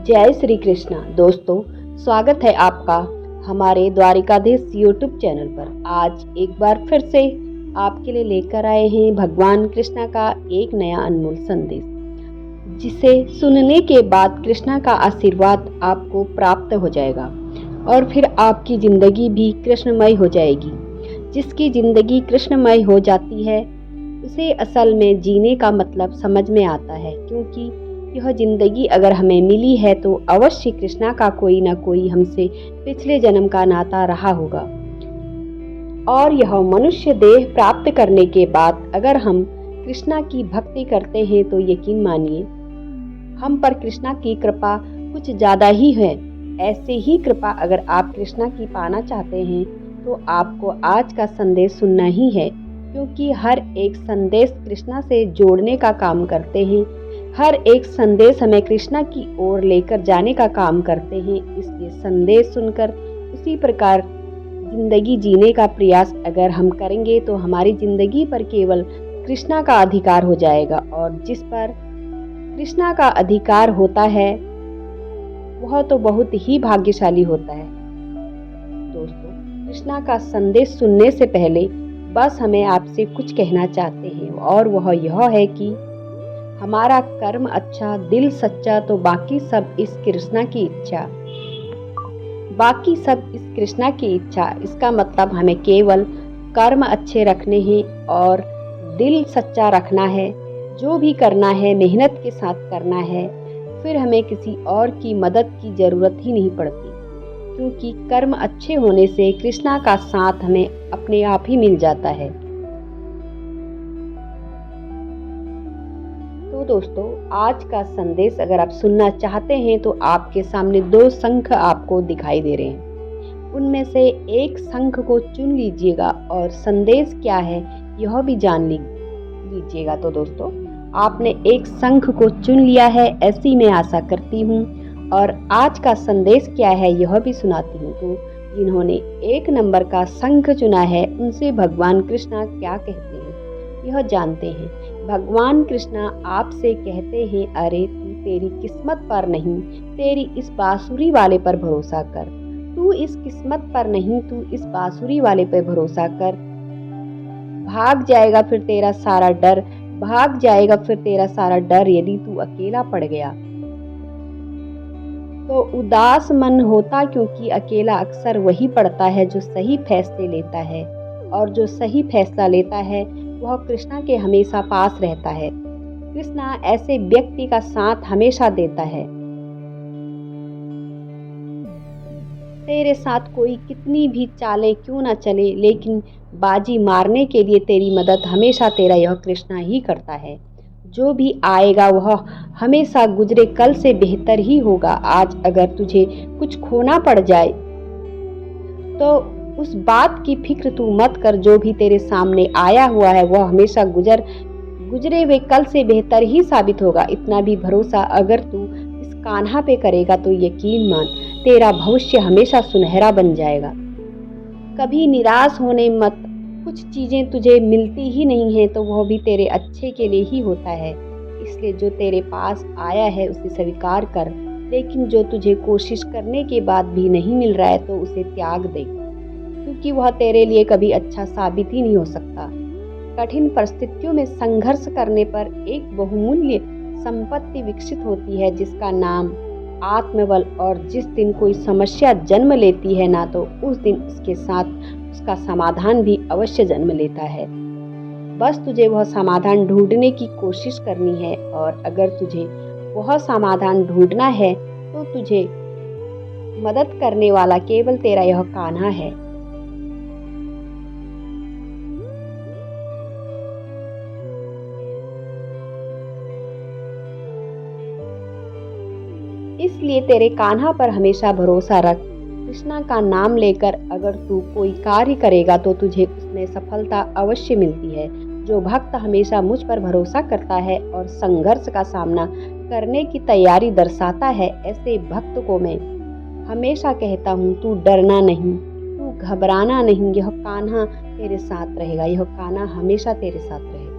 जय श्री कृष्णा दोस्तों, स्वागत है आपका हमारे द्वारिकाधीश यूट्यूब चैनल पर। आज एक बार फिर से आपके लिए लेकर आए हैं भगवान कृष्णा का एक नया अनमोल संदेश, जिसे सुनने के बाद कृष्णा का आशीर्वाद आपको प्राप्त हो जाएगा और फिर आपकी जिंदगी भी कृष्णमय हो जाएगी। जिसकी जिंदगी कृष्णमय हो जाती है उसे असल में जीने का मतलब समझ में आता है, क्योंकि यह जिंदगी अगर हमें मिली है तो अवश्य कृष्णा का कोई ना कोई हमसे पिछले जन्म का नाता रहा होगा। और यह मनुष्य देह प्राप्त करने के बाद अगर हम कृष्णा की भक्ति करते हैं तो यकीन मानिए हम पर कृष्णा की कृपा कुछ ज्यादा ही है। ऐसे ही कृपा अगर आप कृष्णा की पाना चाहते हैं तो आपको आज का संदेश सुनना ही है, क्योंकि हर एक संदेश कृष्णा से जोड़ने का काम करते हैं। हर एक संदेश हमें कृष्णा की ओर लेकर जाने का काम करते हैं। इसलिए संदेश सुनकर उसी प्रकार जिंदगी जीने का प्रयास अगर हम करेंगे तो हमारी जिंदगी पर केवल कृष्णा का अधिकार हो जाएगा, और जिस पर कृष्णा का अधिकार होता है वह तो बहुत ही भाग्यशाली होता है। दोस्तों, कृष्णा का संदेश सुनने से पहले बस हमें आपसे कुछ कहना चाहते हैं, और वह यह है कि हमारा कर्म अच्छा, दिल सच्चा, तो बाकी सब इस कृष्णा की इच्छा। बाकी सब इस कृष्णा की इच्छा, इसका मतलब हमें केवल कर्म अच्छे रखने हैं और दिल सच्चा रखना है। जो भी करना है मेहनत के साथ करना है, फिर हमें किसी और की मदद की जरूरत ही नहीं पड़ती, क्योंकि कर्म अच्छे होने से कृष्णा का साथ हमें अपने आप ही मिल जाता है। तो दोस्तों, आज का संदेश अगर आप सुनना चाहते हैं तो आपके सामने 2 शंख आपको दिखाई दे रहे हैं। उनमें से एक शंख को चुन लीजिएगा और संदेश क्या है यह भी जान लीजिएगा। तो दोस्तों, आपने एक शंख को चुन लिया है ऐसी मैं आशा करती हूँ, और आज का संदेश क्या है यह भी सुनाती हूँ। तो जिन्होंने 1 नंबर का शंख चुना है उनसे भगवान कृष्णा क्या कहते हैं यह जानते हैं। भगवान कृष्णा आपसे कहते हैं, अरे तू तेरी किस्मत पर नहीं, तेरी इस बांसुरी वाले पर भरोसा कर। तू इस किस्मत पर नहीं, तू इस बांसुरी वाले पर भरोसा कर। भाग जाएगा फिर तेरा सारा डर, भाग जाएगा फिर तेरा सारा डर यदि तू अकेला पड़ गया तो उदास मन होता, क्योंकि अकेला अक्सर वही पड़ता है जो सही फैसले लेता है, और जो सही फैसला लेता है वह कृष्णा के हमेशा पास रहता है। कृष्णा ऐसे व्यक्ति का साथ हमेशा देता है। तेरे साथ कोई कितनी भी चालें क्यों ना चले, लेकिन बाजी मारने के लिए तेरी मदद हमेशा तेरा यह कृष्णा ही करता है। जो भी आएगा वह हमेशा गुजरे कल से बेहतर ही होगा। आज अगर तुझे कुछ खोना पड़ जाए तो उस बात की फिक्र तू मत कर। जो भी तेरे सामने आया हुआ है वह हमेशा गुजरे हुए कल से बेहतर ही साबित होगा। इतना भी भरोसा अगर तू इस कान्हा पे करेगा तो यकीन मान तेरा भविष्य हमेशा सुनहरा बन जाएगा। कभी निराश होने मत। कुछ चीजें तुझे मिलती ही नहीं है तो वह भी तेरे अच्छे के लिए ही होता है। इसलिए जो तेरे पास आया है उसे स्वीकार कर, लेकिन जो तुझे कोशिश करने के बाद भी नहीं मिल रहा है तो उसे त्याग दे, क्योंकि वह तेरे लिए कभी अच्छा साबित ही नहीं हो सकता। कठिन परिस्थितियों में संघर्ष करने पर एक बहुमूल्य संपत्ति विकसित होती है जिसका नाम आत्मबल, और जिस दिन कोई समस्या जन्म लेती है ना तो उस दिन उसके साथ उसका समाधान भी अवश्य जन्म लेता है। बस तुझे वह समाधान ढूंढने की कोशिश करनी है, और अगर तुझे वह समाधान ढूंढना है तो तुझे मदद करने वाला केवल तेरा यह कान्हा है। इसलिए तेरे कान्हा पर हमेशा भरोसा रख। कृष्णा का नाम लेकर अगर तू कोई कार्य करेगा तो तुझे उसमें सफलता अवश्य मिलती है। जो भक्त हमेशा मुझ पर भरोसा करता है और संघर्ष का सामना करने की तैयारी दर्शाता है, ऐसे भक्त को मैं हमेशा कहता हूँ, तू डरना नहीं, तू घबराना नहीं। यह कान्हा तेरे साथ रहेगा, यह कान्हा हमेशा तेरे साथ रहेगा।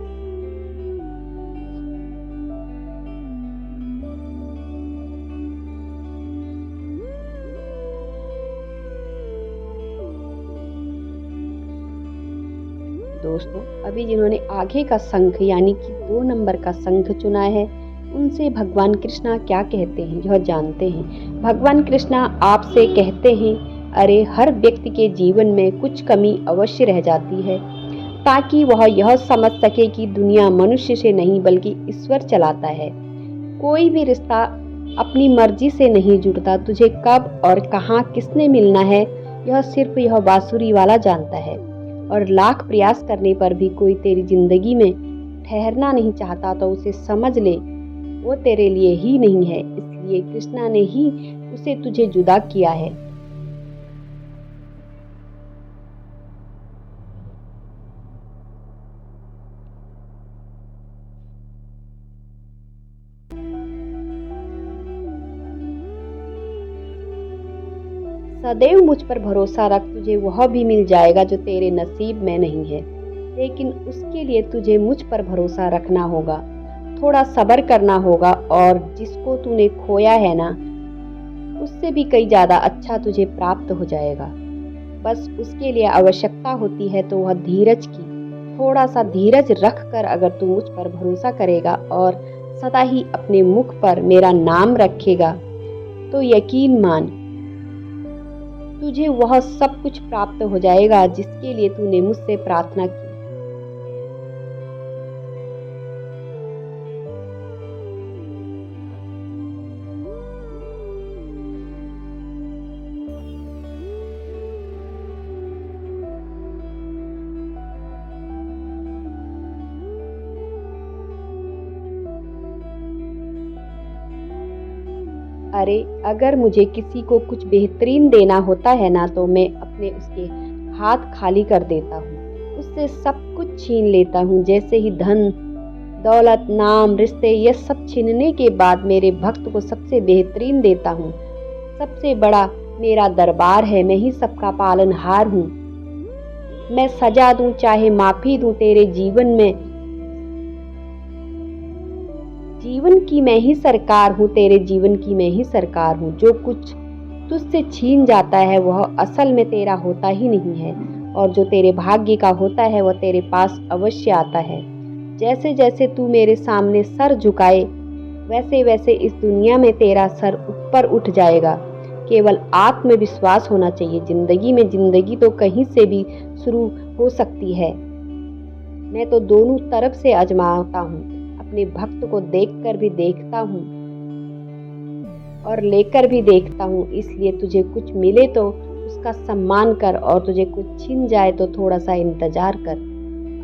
दोस्तों, अभी जिन्होंने आगे का शंख यानी कि 2 नंबर का शंख चुना है, उनसे भगवान कृष्णा क्या कहते हैं यह जानते हैं। भगवान कृष्णा आपसे कहते हैं, अरे हर व्यक्ति के जीवन में कुछ कमी अवश्य रह जाती है, ताकि वह यह समझ सके कि दुनिया मनुष्य से नहीं बल्कि ईश्वर चलाता है। कोई भी रिश्ता अपनी मर्जी से नहीं जुड़ता। तुझे कब और कहाँ किसने मिलना है यह सिर्फ यह बांसुरी वाला जानता है। और लाख प्रयास करने पर भी कोई तेरी जिंदगी में ठहरना नहीं चाहता तो उसे समझ ले, वो तेरे लिए ही नहीं है। इसलिए कृष्णा ने ही उसे तुझे जुदा किया है। सदैव मुझ पर भरोसा रख, तुझे वह भी मिल जाएगा जो तेरे नसीब में नहीं है। लेकिन उसके लिए तुझे मुझ पर भरोसा रखना होगा, थोड़ा सब्र करना होगा, और जिसको तूने खोया है ना, उससे भी कई ज्यादा अच्छा तुझे प्राप्त हो जाएगा। बस उसके लिए आवश्यकता होती है तो वह धीरज की। थोड़ा सा धीरज रख कर अगर तू मुझ पर भरोसा करेगा और सदा ही अपने मुख पर मेरा नाम रखेगा, तो यकीन मान तुझे वह सब कुछ प्राप्त हो जाएगा जिसके लिए तूने मुझसे प्रार्थना की। अरे अगर मुझे किसी को कुछ बेहतरीन देना होता है ना, तो मैं अपने उसके हाथ खाली कर देता हूँ, उससे सब कुछ छीन लेता हूँ। जैसे ही धन दौलत नाम रिश्ते ये सब छीनने के बाद मेरे भक्त को सबसे बेहतरीन देता हूँ। सबसे बड़ा मेरा दरबार है, मैं ही सबका पालनहार हूँ। मैं सजा दूं चाहे माफी दूं, तेरे जीवन में जीवन की मैं ही सरकार हूँ, तेरे जीवन की मैं ही सरकार हूँ। जो कुछ तुझसे छीन जाता है वह असल में तेरा होता ही नहीं है, और जो तेरे भाग्य का होता है वह तेरे पास अवश्य आता है। जैसे जैसे तू मेरे सामने सर झुकाए, वैसे वैसे इस दुनिया में तेरा सर ऊपर उठ जाएगा। केवल आत्मविश्वास होना चाहिए। जिंदगी में जिंदगी तो कहीं से भी शुरू हो सकती है। मैं तो दोनों तरफ से आजमाता हूँ, अपने भक्त को देखकर भी देखता हूँ और लेकर भी देखता हूँ। इसलिए तुझे कुछ मिले तो उसका सम्मान कर, और तुझे कुछ छिन जाए तो थोड़ा सा इंतजार कर।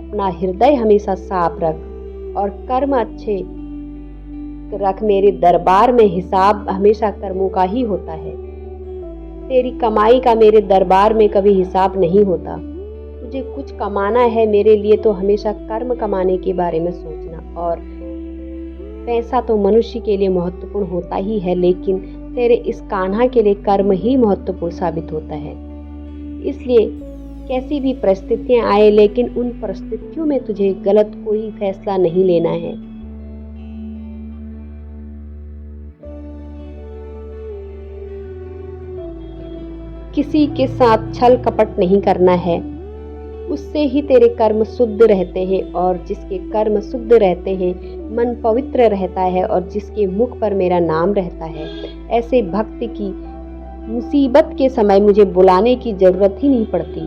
अपना हृदय हमेशा साफ रख और कर्म अच्छे रख। मेरे दरबार में हिसाब हमेशा कर्मों का ही होता है। तेरी कमाई का मेरे दरबार में कभी हिसाब नहीं होता। तुझे कुछ कमाना है मेरे लिए तो हमेशा कर्म कमाने के बारे में सोचना। और पैसा तो मनुष्य के लिए महत्वपूर्ण होता ही है, लेकिन तेरे इस कान्हा के लिए कर्म ही महत्वपूर्ण साबित होता है। इसलिए कैसी भी परिस्थितियां आए, लेकिन उन परिस्थितियों में तुझे गलत कोई फैसला नहीं लेना है। किसी के साथ छल कपट नहीं करना है, उससे ही तेरे कर्म शुद्ध रहते हैं। और जिसके कर्म शुद्ध रहते हैं, मन पवित्र रहता है, और जिसके मुख पर मेरा नाम रहता है, ऐसे भक्त की मुसीबत के समय मुझे बुलाने की जरूरत ही नहीं पड़ती,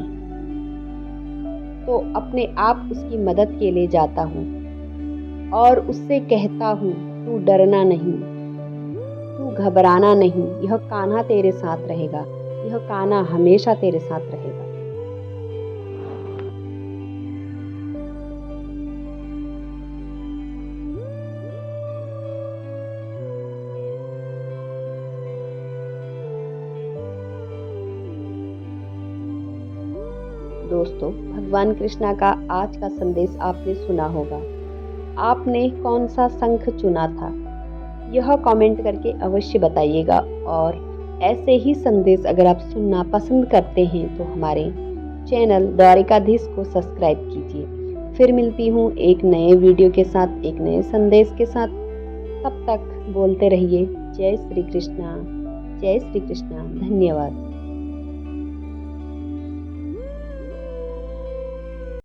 तो अपने आप उसकी मदद के लिए जाता हूँ और उससे कहता हूँ, तू डरना नहीं, तू घबराना नहीं, यह कान्हा तेरे साथ रहेगा, यह कान्हा हमेशा तेरे साथ रहेगा। दोस्तों, भगवान कृष्णा का आज का संदेश आपने सुना होगा। आपने कौन सा शंख चुना था, यह कमेंट करके अवश्य बताइएगा। और ऐसे ही संदेश अगर आप सुनना पसंद करते हैं तो हमारे चैनल द्वारिकाधीश को सब्सक्राइब कीजिए। फिर मिलती हूँ एक नए वीडियो के साथ, एक नए संदेश के साथ। तब तक बोलते रहिए जय श्री कृष्णा, जय श्री कृष्णा। धन्यवाद।